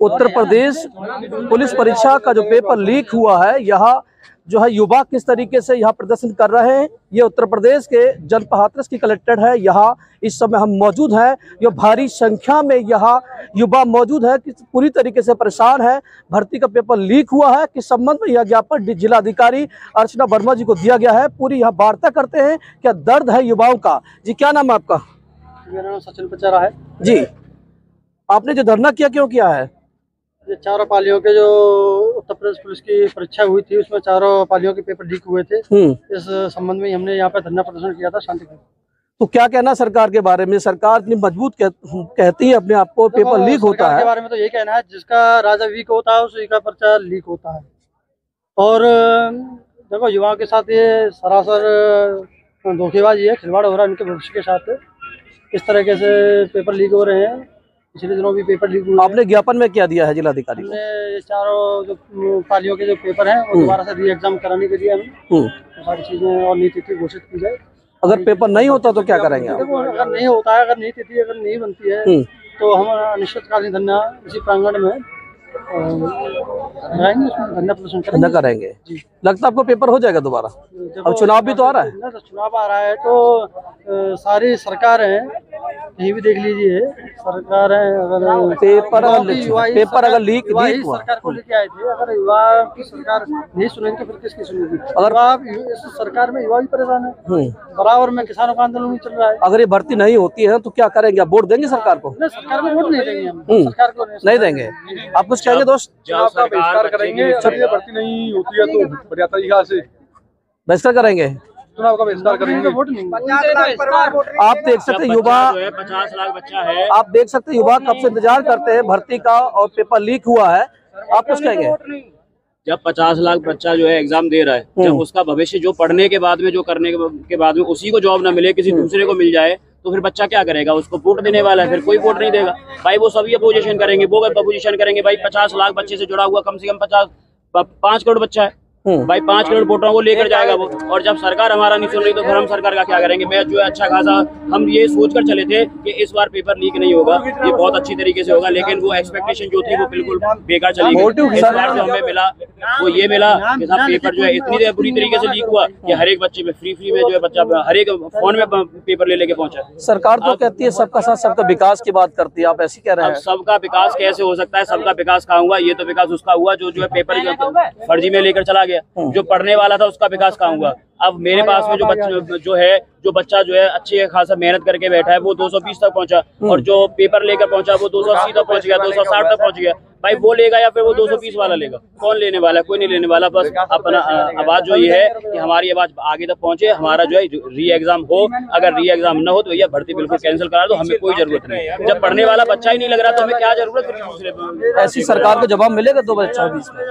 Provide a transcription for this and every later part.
Uttar Pradesh police परीक्षा का जो पेपर लीक हुआ है, यहाँ जो है युवा किस तरीके से यहाँ प्रदर्शन कर रहे हैं। ये उत्तर प्रदेश के जनपद हाथरस की कलेक्टेड है। यहाँ इस समय हम मौजूद हैं। ये भारी संख्या में यहाँ युवा मौजूद है कि पूरी तरीके से परेशान है। भर्ती का पेपर लीक हुआ है किस संबंध में यह ज्ञापन जिलाधिकारी अर्चना वर्मा जी को दिया गया है। पूरी यहाँ वार्ता करते हैं, क्या दर्द है युवाओं का। जी क्या नाम है आपका? मेरा नाम सचिन पचारा है जी। आपने जो धरना किया क्यों किया है? ये चारों पालियों के जो उत्तर प्रदेश पुलिस की परीक्षा हुई थी उसमें चारों पालियों के पेपर लीक हुए थे। इस संबंध में हमने यहाँ पे धरना प्रदर्शन किया था शांतिपूर्ण। तो क्या कहना सरकार के बारे में? सरकार इतनी मजबूत कहती है अपने आप को, पेपर लीक होता है। के बारे में तो यही कहना है, जिसका राजा वीक होता है उसी का पर्चा लीक होता है। और देखो युवाओं के साथ ये सरासर धोखेबाजी है, खिलवाड़ हो रहा है इनके भविष्य के साथ। इस तरीके से पेपर लीक हो रहे हैं। पिछले दिनों भी पेपर लीक हुए। आपने ज्ञापन में क्या दिया है जिलाधिकारी को? हमने चारों जो पालियों के जो पेपर हैं वो दोबारा से री एग्जाम कराने के लिए हमें तो सारी चीजें और नई तिथि घोषित की जाए। अगर पेपर नहीं होता तो क्या करेंगे आप? अगर नहीं होता है, अगर नई तिथि अगर नहीं बनती है तो हम अनिश्चितकालीन धरना इसी प्रांगण में धरना करेंगे। लगता है आपको पेपर हो जाएगा दोबारा? अब चुनाव भी तो आ रहा है। चुनाव आ रहा है तो सारी सरकार है, यही भी देख लीजिए सरकार है। अगर पेपर अगर लीक हुआ सरकार को लेके आए थे, अगर युवा की सरकार नहीं सुनेगी तो फिर किसकी सुनेगी? अगर आप इस सरकार में युवा भी परेशान है, बराबर में किसानों का आंदोलन भी चल रहा है। अगर ये भर्ती नहीं होती है तो क्या करेंगे? आप वोट देंगे सरकार को? नहीं, सरकार को वोट नहीं देंगे हम। सरकार को नहीं देंगे। आप कुछ कहेंगे दोस्त? चुनाव का बहिष्कार करेंगे। भर्ती नहीं होती है तो बढ़िया तरीका से बहिष्कार करेंगे, चुनाव का बहिष्कार करेंगे। वोट नहीं। आप देख सकते हैं युवा 50 लाख बच्चा है। आप देख सकते हैं युवा कब से इंतजार करते हैं भर्ती का और पेपर लीक हुआ है। आप कुछ कहेंगे? जब 50 लाख बच्चा जो है एग्जाम दे रहा है, जब उसका भविष्य जो पढ़ने के बाद में जो करने के बाद में उसी को जॉब ना मिले, किसी दूसरे को मिल जाए तो फिर बच्चा क्या करेगा? उसको वोट देने वाला है, फिर कोई वोट नहीं देगा भाई। वो सभी अपोजिशन करेंगे, वो अपोजिशन करेंगे भाई। 50 लाख बच्चे से जुड़ा हुआ कम से कम 5 करोड़ बच्चा है भाई। 5 करोड़ वोटरों को लेकर जाएगा वो। और जब सरकार हमारा नहीं सुन रही तो फिर हम सरकार का क्या करेंगे? मैं जो है अच्छा खासा हम ये सोचकर चले थे कि इस बार पेपर लीक नहीं होगा, ये बहुत अच्छी तरीके से होगा, लेकिन वो एक्सपेक्टेशन जो थी वो बिल्कुल बेकार चली गई। इस बार जो हमें मिला वो ये मिला कि साहब पेपर जो है इतनी बुरी तरीके से लीक हुआ कि हर एक बच्चे में फ्री में जो है बच्चा हर एक फोन में पेपर ले लेके पहुंचा। सरकार तो कहती है सबका साथ सबका विकास की बात करती है, आप ऐसी कह रहे हैं? सबका विकास कैसे हो सकता है? सबका विकास कहाँ हुआ? ये तो विकास उसका हुआ जो है पेपर फर्जी में लेकर चला गया। जो पढ़ने वाला था उसका विकास कहाँ हुआ? अब मेरे पास में जो बच्चा जो है अच्छी खासा मेहनत करके बैठा है वो 220 तक पहुंचा, और जो पेपर लेकर पहुंचा वो 280 तक पहुंच गया, 260 तक पहुंच गया। भाई वो लेगा या फिर वो 220 वाला लेगा? कौन लेने वाला है? कोई नहीं लेने वाला। बस अपना आवाज जो ये है कि हमारी आवाज आगे तक पहुंचे, हमारा जो है री एग्जाम हो। अगर री एग्जाम न हो तो भैया भर्ती बिल्कुल कैंसिल करा दो, हमें कोई जरूरत नहीं। जब पढ़ने वाला बच्चा ही नहीं लग रहा तो हमें क्या जरूरत है दूसरे? ऐसी सरकार को जवाब मिलेगा 2024 में?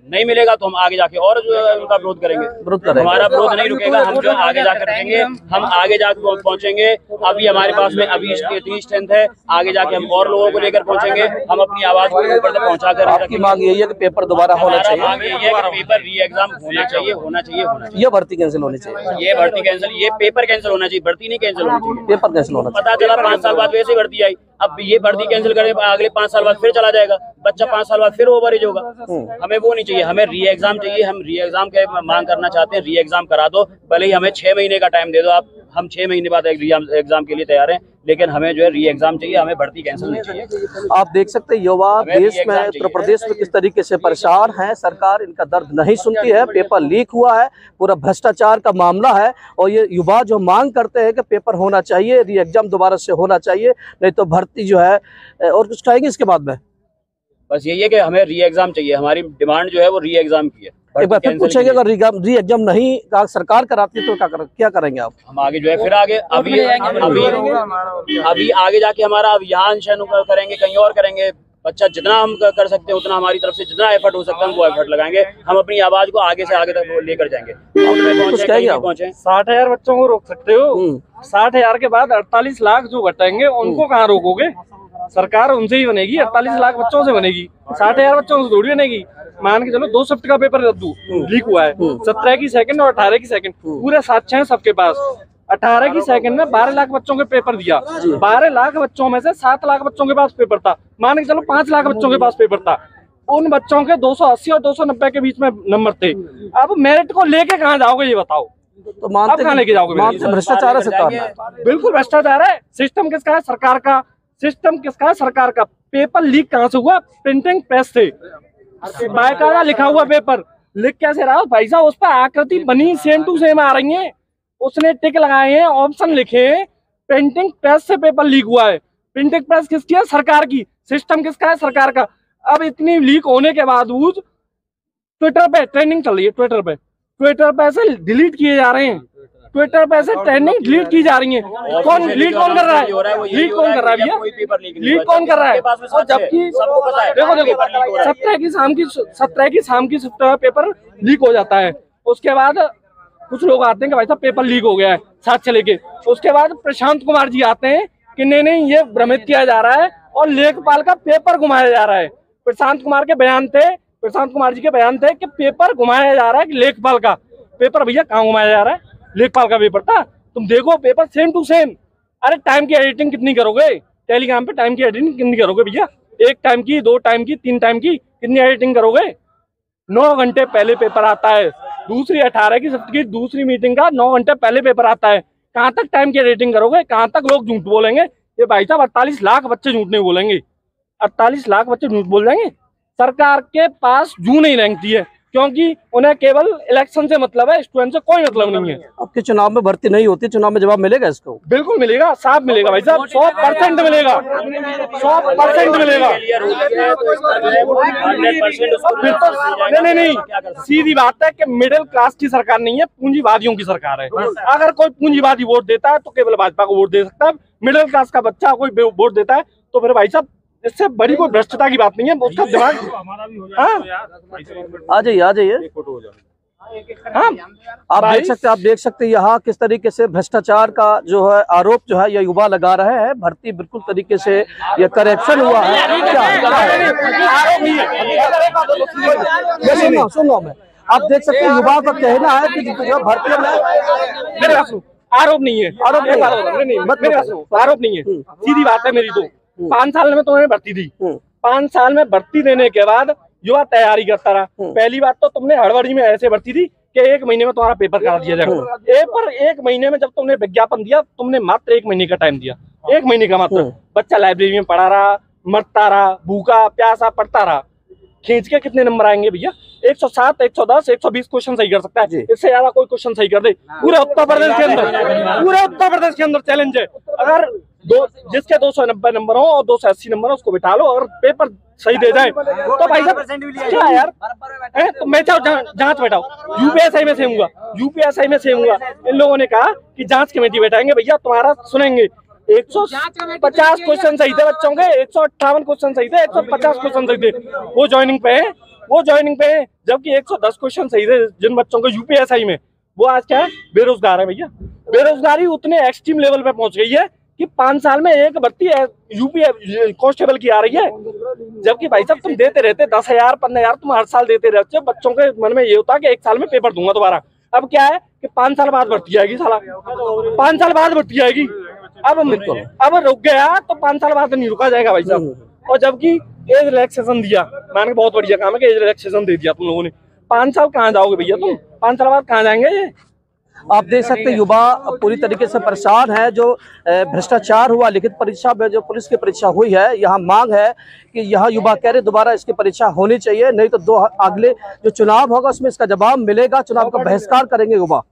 नहीं मिलेगा तो हम आगे जाके और जो है उनका विरोध करेंगे। हमारा विरोध नहीं रुकेगा, हम जो आगे जाकर रहेंगे, हम आगे जाकर पहुंचेंगे। अभी हमारे पास में अभी इतनी स्ट्रेंथ है, आगे जाके हम और लोगों को लेकर पहुंचेंगे। हम अपनी आवाज को ऊपर तक पहुंचा कर। आपकी मांग यही है कि पेपर दोबारा होना चाहिए? मांग यही है कि पेपर री एग्जाम होना चाहिए, होना चाहिए, होना चाहिए। ये भर्ती कैंसिल होनी चाहिए? ये भर्ती कैंसिल, ये पेपर कैंसिल होना चाहिए, भर्ती नहीं कैंसिल होनी चाहिए। पेपर कैंसिल होना चाहिए। पता चला 5 साल बाद वैसे भर्ती आई, अब ये भर्ती कैंसिल करें अगले 5 साल बाद फिर चला जाएगा बच्चा, 5 साल बाद फिर ओवरेज होगा। हमें वो नहीं चाहिए, हमें री एग्जाम चाहिए। हम री एग्जाम के मांग करना चाहते हैं, री एग्जाम करा दो, भले ही हमें 6 महीने का टाइम दे दो आप। हम 6 महीने बाद एग्जाम के लिए तैयार हैं, लेकिन हमें जो है री एग्जाम चाहिए, हमें भर्ती कैंसिल नहीं चाहिए। आप देख सकते हैं युवा देश में, उत्तर प्रदेश में किस तरीके से परेशान है। सरकार इनका दर्द नहीं सुनती है। पेपर लीक हुआ है, पूरा भ्रष्टाचार का मामला है, और ये युवा जो मांग करते हैं कि पेपर होना चाहिए, री एग्जाम दोबारा से होना चाहिए, नहीं तो भर्ती जो है। और कुछ कहेंगे इसके बाद में? बस यही है कि हमें री एग्जाम चाहिए, हमारी डिमांड जो है वो री एग्जाम की है। एक बार फिर पूछेंगे, अगर री एग्जाम नहीं सरकार कराती है तो क्या करेंगे आप? हम आगे जो है फिर आगे अभी आगे जाके हमारा अब यहाँ करेंगे, कहीं और करेंगे। बच्चा जितना हम कर सकते हैं उतना हमारी तरफ से जितना एफर्ट हो सकता है हम वो एफर्ट लगाएंगे। हम अपनी आवाज को आगे से आगे तक लेकर जाएंगे। 60,000 बच्चों को रोक सकते हो? 60,000 के बाद 48 लाख जो घटाएंगे उनको कहाँ रोकोगे? सरकार उनसे ही बनेगी, 48 लाख बच्चों से बनेगी, 60,000 बच्चों से थोड़ी बनेगी। मान के चलो 2 शिफ्ट का पेपर रद्दू लीक हुआ है, 17 की सेकंड और 18 की सेकंड, पूरे साक्ष्य हैं सबके पास। 18 की सेकंड में 12 लाख बच्चों के पेपर दिया। 12 लाख बच्चों में से 7 लाख बच्चों के पास पेपर था, मान के चलो 5 लाख बच्चों के पास पेपर था। उन बच्चों के 280 और 290 के बीच में नंबर थे। अब मेरिट को लेके कहाँ जाओगे ये बताओ? तो मानते कहाँ लेके जाओगे? भ्रष्टाचार है सरकार में। बिल्कुल भ्रष्टाचार है। सिस्टम किसका है? सरकार का। सिस्टम किसका है? सरकार का। पेपर लीक कहाँ से हुआ? प्रिंटिंग प्रेस से बाकायदा लिखा हुआ पेपर लिख कैसे रहा भाई साहब? उस पर आकृति बनी सेम टू सेम आ रही है, उसने टिक लगाए हैं, ऑप्शन लिखे हैं। प्रिंटिंग प्रेस से पेपर लीक हुआ है। प्रिंटिंग प्रेस किसकी है? सरकार की। सिस्टम किसका है? सरकार का। अब इतनी लीक होने के बावजूद ट्विटर पे ट्रेंडिंग चल रही है। ट्विटर पे से डिलीट किए जा रहे हैं। ट्विटर पे से ट्रेंडिंग डिलीट की जा रही है। कौन लीड कौन कर रहा है? लीड कौन कर रहा है भैया? लीड कौन कर रहा है? और जबकि देखो 17 की शाम की पेपर लीक हो जाता है। उसके बाद कुछ लोग आते हैं कि भाई साहब पेपर लीक हो गया है साथ चले के। उसके बाद प्रशांत कुमार जी आते हैं कि नहीं ये भ्रमित किया जा रहा है और लेखपाल का पेपर घुमाया जा रहा है। प्रशांत कुमार जी के बयान थे कि पेपर घुमाया जा रहा है कि लेखपाल का पेपर। भैया कहाँ घुमाया जा रहा है? लेखपाल का पेपर था। तुम देखो पेपर सेम टू सेम। अरे टाइम की एडिटिंग कितनी करोगे? टेलीग्राम पे टाइम की एडिटिंग कितनी करोगे भैया? 1 टाइम की, 2 टाइम की, 3 टाइम की, कितनी एडिटिंग करोगे? 9 घंटे पहले पेपर आता है। दूसरी 18 की शिफ्ट की दूसरी मीटिंग का 9 घंटे पहले पेपर आता है। कहाँ तक टाइम की एडिटिंग करोगे? कहाँ तक लोग झूठ बोलेंगे? ये भाई साहब 48 लाख बच्चे झूठ नहीं बोलेंगे। 48 लाख बच्चे झूठ बोल जाएंगे। सरकार के पास जू नहीं रेंगती है क्योंकि उन्हें केवल इलेक्शन से मतलब है, स्टूडेंट से कोई मतलब नहीं है। आपके चुनाव में भर्ती नहीं होती, चुनाव में जवाब मिलेगा इसको? बिल्कुल मिलेगा, साफ मिलेगा भाई साहब, 100% मिलेगा, 100% मिलेगा। नहीं, सीधी बात है कि मिडिल क्लास की सरकार नहीं है, पूंजीवादियों की सरकार है। अगर कोई पूंजीवादी वोट देता है तो केवल भाजपा को वोट दे सकता है। मिडिल क्लास का बच्चा कोई वोट देता है तो फिर भाई साहब इससे बड़ी कोई भ्रष्टता की बात नहीं है। उसका दिमाग आ जाइए। हाँ, आप देख सकते हैं यहाँ किस तरीके से भ्रष्टाचार का जो है आरोप जो है ये युवा लगा रहे हैं। भर्ती बिल्कुल तरीके से ये करप्शन हुआ है। सुनो मैं, आप देख सकते हैं युवा का कहना है कि जो भर्ती में आरोप नहीं है, आरोप नहीं है, सीधी बात है मेरी। तो 5 साल में तुमने भर्ती दी, 5 साल में भर्ती देने के बाद युवा तैयारी करता रहा। पहली बात तो तुमने हड़बड़ी में ऐसे भर्ती दी कि 1 महीने में तुम्हारा पेपर करा दिया जाएगा। 1 महीने में जब तुमने विज्ञापन दिया, तुमने मात्र 1 महीने का टाइम दिया, 1 महीने का मात्र। बच्चा लाइब्रेरी में पढ़ा रहा, मरता रहा, भूखा प्यासा पढ़ता रहा। खींच के कितने नंबर आएंगे भैया? 107, 110, 120 क्वेश्चन सही कर सकता है। इससे ज्यादा कोई क्वेश्चन सही कर दे पूरे उत्तर प्रदेश के अंदर चैलेंज है। अगर जिसके 290 नंबर हो और 280 नंबर हो उसको बिठा लो, अगर पेपर सही दे जाए तो भाई साहब क्या यार, तो मैं चाहो जांच बैठाओ। यूपीएसआई में सेम हुआ। इन लोगों ने कहा कि जांच कमेटी बैठाएंगे भैया, तुम्हारा सुनेंगे। 150 क्वेश्चन सही थे बच्चों के, 158 क्वेश्चन सही थे, 150 क्वेश्चन सही थे। वो ज्वाइनिंग पे है, जबकि 110 क्वेश्चन सही थे जिन बच्चों को यूपीएसआई में। वो आज क्या है? बेरोजगार है भैया। बेरोजगारी उतने एक्सट्रीम लेवल पे पहुंच गई है कि 5 साल में एक भर्ती यूपी कांस्टेबल की आ रही है। जबकि भाई साहब तुम देते रहते 10,000 15,000 तुम हर साल देते रहते हो। बच्चों के मन में ये होता है कि 1 साल में पेपर दूंगा दोबारा। अब क्या है कि 5 साल बाद भर्ती आएगी, साला 5 साल बाद भर्ती आएगी। अब रुक गया तो 5 साल बाद नहीं रुका जाएगा भाई साहब। और जबकि एज रिलैक्सेशन दिया, मैंने बहुत बढ़िया काम है कि एज रिलैक्सेशन दे दिया तुम लोगों ने। 5 साल कहाँ जाओगे भैया तुम? 5 साल बाद कहाँ जाएंगे ये? आप देख सकते हैं युवा पूरी तरीके से परेशान है। जो भ्रष्टाचार हुआ लिखित परीक्षा में, जो पुलिस की परीक्षा हुई है, यहाँ मांग है कि यहाँ युवा कह रहे दोबारा इसकी परीक्षा होनी चाहिए, नहीं तो अगले जो चुनाव होगा उसमें इसका जवाब मिलेगा। चुनाव का बहिष्कार करेंगे युवा।